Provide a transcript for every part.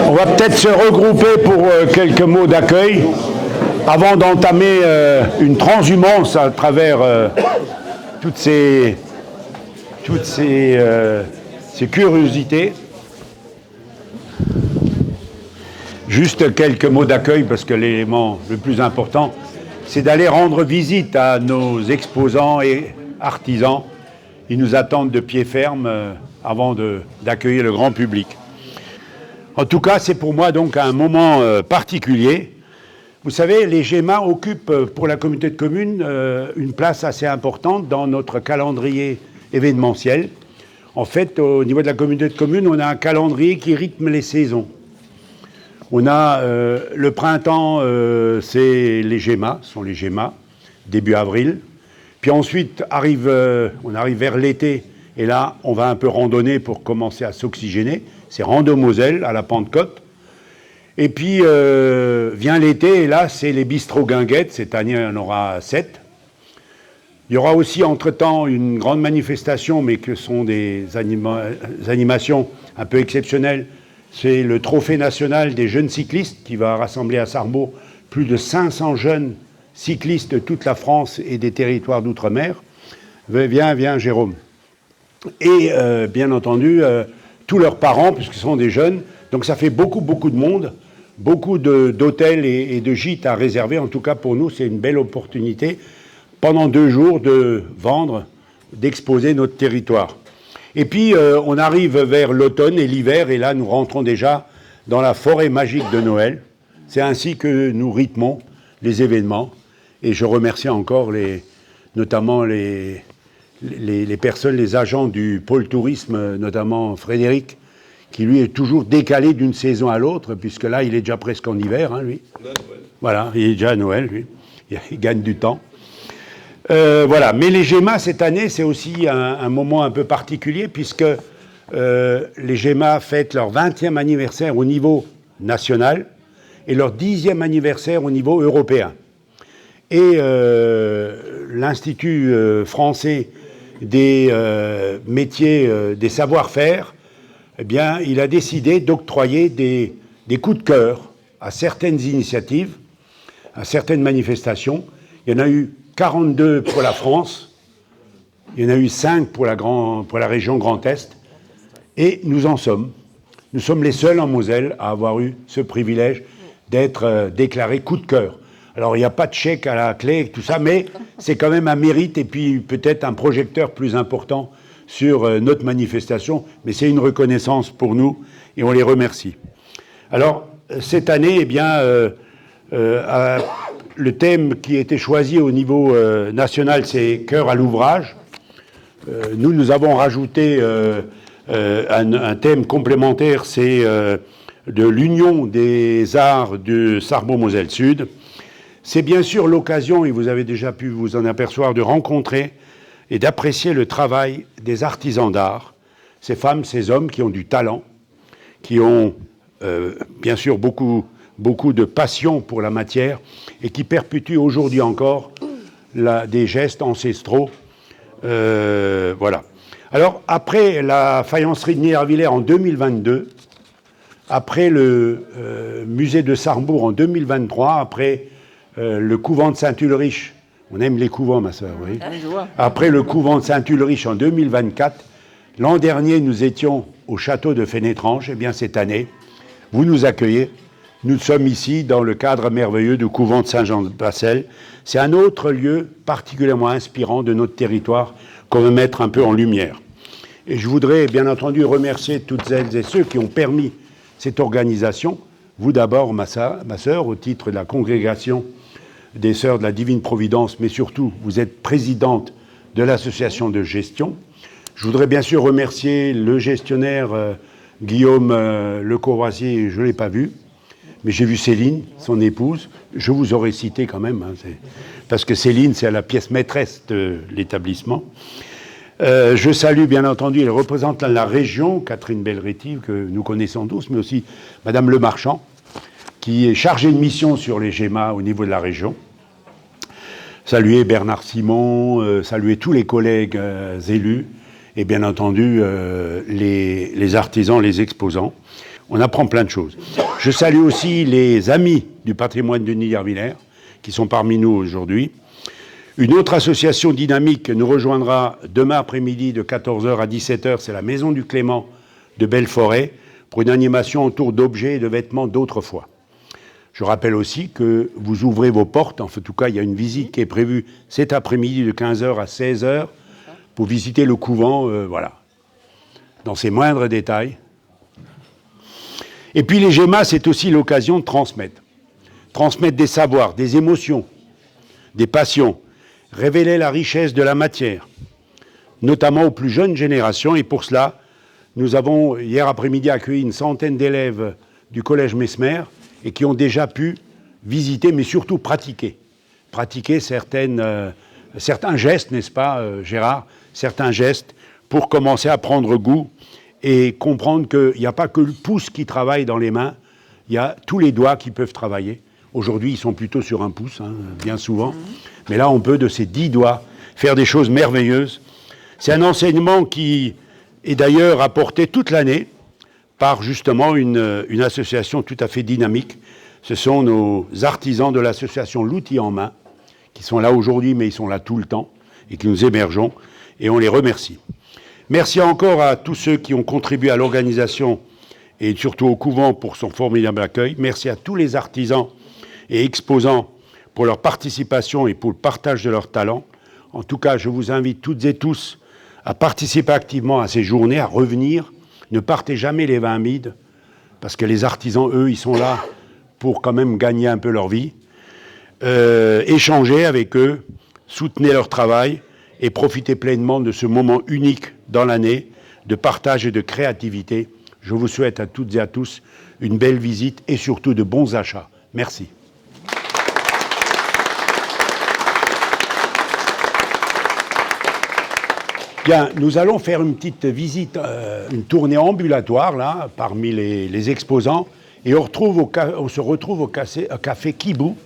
On va peut-être se regrouper pour quelques mots d'accueil avant d'entamer une transhumance à travers toutes ces curiosités. Juste quelques mots d'accueil parce que l'élément le plus important, c'est d'aller rendre visite à nos exposants et artisans. Ils nous attendent de pied ferme avant d'accueillir le grand public. En tout cas, c'est pour moi donc un moment particulier. Vous savez, les GEMA occupent pour la communauté de communes une place assez importante dans notre calendrier événementiel. En fait, au niveau de la communauté de communes, on a un calendrier qui rythme les saisons. On a le printemps, c'est les GEMA, sont les GEMA, début avril. Puis ensuite, on arrive vers l'été, et là, on va un peu randonner pour commencer à s'oxygéner. C'est Rando-Moselle, à la Pentecôte. Et puis, vient l'été, et là, c'est les bistrots guinguettes. Cette année, il y en aura 7. Il y aura aussi, entre-temps, une grande manifestation, mais que sont des animations un peu exceptionnelles. C'est le Trophée national des jeunes cyclistes qui va rassembler à Sarrebourg plus de 500 jeunes cyclistes de toute la France et des territoires d'outre-mer. Viens, Jérôme. Et bien entendu, tous leurs parents, puisque ce sont des jeunes. Donc ça fait beaucoup de monde, beaucoup d'hôtels et de gîtes à réserver. En tout cas, pour nous, c'est une belle opportunité, pendant 2 jours, de vendre, d'exposer notre territoire. Et puis, on arrive vers l'automne et l'hiver, et là, nous rentrons déjà dans la forêt magique de Noël. C'est ainsi que nous rythmons les événements. Et je remercie encore notamment les personnes, les agents du pôle tourisme, notamment Frédéric, qui lui est toujours décalé d'une saison à l'autre, puisque là, il est déjà presque en hiver, hein, lui. Voilà, il est déjà à Noël, lui. Il gagne du temps. Voilà, mais les GEMA, cette année, c'est aussi un moment un peu particulier, puisque les GEMA fêtent leur 20e anniversaire au niveau national et leur 10e anniversaire au niveau européen. Et l'Institut français des métiers, des savoir-faire, eh bien, il a décidé d'octroyer des coups de cœur à certaines initiatives, à certaines manifestations. Il y en a eu 42 pour la France, il y en a eu 5 pour la région Grand Est, et nous en sommes. Nous sommes les seuls en Moselle à avoir eu ce privilège d'être déclarés coup de cœur. Alors, il n'y a pas de chèque à la clé, tout ça, mais c'est quand même un mérite et puis peut-être un projecteur plus important sur notre manifestation. Mais c'est une reconnaissance pour nous et on les remercie. Alors, cette année, eh bien, le thème qui a été choisi au niveau national, c'est « Cœur à l'ouvrage ». Nous avons rajouté un thème complémentaire, c'est de l'Union des arts de Sarrebourg-Moselle-Sud. C'est bien sûr l'occasion, et vous avez déjà pu vous en apercevoir, de rencontrer et d'apprécier le travail des artisans d'art, ces femmes, ces hommes qui ont du talent, qui ont bien sûr beaucoup de passion pour la matière et qui perpétuent aujourd'hui encore des gestes ancestraux. Voilà. Alors, après la faïencerie de Niederwiller en 2022, après le musée de Sarrebourg en 2023, après le couvent de Saint-Ulrich, on aime les couvents, ma sœur, oui. Après le couvent de Saint-Ulrich en 2024, l'an dernier, nous étions au château de Fénétrange. Eh bien, cette année, vous nous accueillez. Nous sommes ici dans le cadre merveilleux du couvent de Saint-Jean-de-Bassel. C'est un autre lieu particulièrement inspirant de notre territoire qu'on veut mettre un peu en lumière. Et je voudrais, bien entendu, remercier toutes celles et ceux qui ont permis cette organisation. vous d'abord, ma sœur, au titre de la congrégation des Sœurs de la Divine Providence, mais surtout, vous êtes présidente de l'association de gestion. Je voudrais bien sûr remercier le gestionnaire Guillaume Le Courvoisier, je ne l'ai pas vu, mais j'ai vu Céline, son épouse. Je vous aurais cité quand même, hein, parce que Céline, c'est la pièce maîtresse de l'établissement. Je salue bien entendu les représentants de la région, Catherine Belretti, que nous connaissons tous, mais aussi Madame Lemarchand, qui est chargée de mission sur les GEMA au niveau de la région. Saluer Bernard Simon, saluer tous les collègues élus, et bien entendu les artisans, les exposants. On apprend plein de choses. Je salue aussi les amis du patrimoine de Nidierviller, qui sont parmi nous aujourd'hui. Une autre association dynamique nous rejoindra demain après-midi de 14h à 17h, c'est la Maison du Clément de Belforêt, pour une animation autour d'objets et de vêtements d'autrefois. Je rappelle aussi que vous ouvrez vos portes, en tout cas il y a une visite qui est prévue cet après-midi de 15h à 16h, pour visiter le couvent, voilà, dans ses moindres détails. Et puis les GEMA, c'est aussi l'occasion de transmettre. Transmettre des savoirs, des émotions, des passions, révéler la richesse de la matière, notamment aux plus jeunes générations. Et pour cela, nous avons hier après-midi accueilli une centaine d'élèves du collège Mesmer et qui ont déjà pu visiter, mais surtout pratiquer certains gestes, n'est-ce pas, Gérard, certains gestes pour commencer à prendre goût et comprendre qu'il n'y a pas que le pouce qui travaille dans les mains, il y a tous les doigts qui peuvent travailler. Aujourd'hui, ils sont plutôt sur un pouce, hein, bien souvent. Mais là, on peut, de ces 10 doigts, faire des choses merveilleuses. C'est un enseignement qui est d'ailleurs apporté toute l'année par justement une association tout à fait dynamique. Ce sont nos artisans de l'association L'Outil en Main, qui sont là aujourd'hui, mais ils sont là tout le temps, et qui nous hébergeons, et on les remercie. Merci encore à tous ceux qui ont contribué à l'organisation, et surtout au couvent pour son formidable accueil. Merci à tous les artisans et exposants pour leur participation et pour le partage de leurs talents. En tout cas, je vous invite toutes et tous à participer activement à ces journées, à revenir. Ne partez jamais les mains vides, parce que les artisans, eux, ils sont là pour quand même gagner un peu leur vie. Échangez avec eux, soutenez leur travail et profitez pleinement de ce moment unique dans l'année de partage et de créativité. Je vous souhaite à toutes et à tous une belle visite et surtout de bons achats. Merci. Bien, nous allons faire une petite visite, une tournée ambulatoire, là, parmi les exposants, et on se retrouve au café Kibou,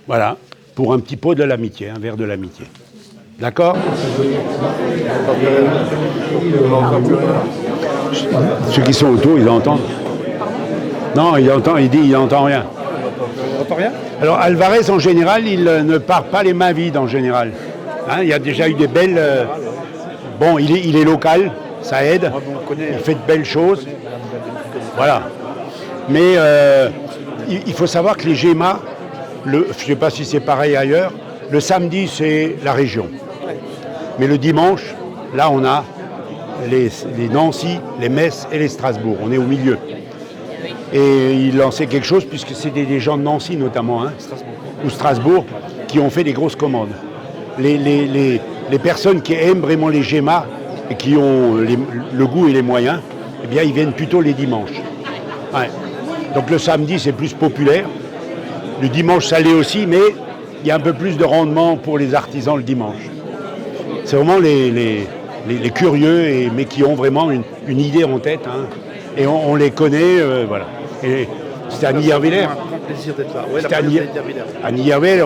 voilà, pour un petit pot de l'amitié, un verre de l'amitié. D'accord ? Ceux qui sont autour, ils entendent. Non, il dit il n'entend rien. On n'entend rien ? Alors, Alvarez, en général, il ne part pas les mains vides, en général. Hein, il y a déjà eu des belles... Bon, il est local, ça aide, il fait de belles choses, voilà. Mais il faut savoir que les GEMA, je ne sais pas si c'est pareil ailleurs, le samedi c'est la région. Mais le dimanche, là on a les Nancy, les Metz et les Strasbourg, on est au milieu. Et il lançait quelque chose, puisque c'était des gens de Nancy notamment, hein, ou Strasbourg, qui ont fait des grosses commandes. Les personnes qui aiment vraiment les GEMA et qui ont le goût et les moyens, eh bien, ils viennent plutôt les dimanches. Ouais. Donc le samedi, c'est plus populaire. Le dimanche, ça l'est aussi, mais il y a un peu plus de rendement pour les artisans le dimanche. C'est vraiment les curieux, mais qui ont vraiment une idée en tête. Hein. Et on les connaît, voilà. Et c'était à Nidierviller. Un grand plaisir d'être là. Ouais, à Nidierviller.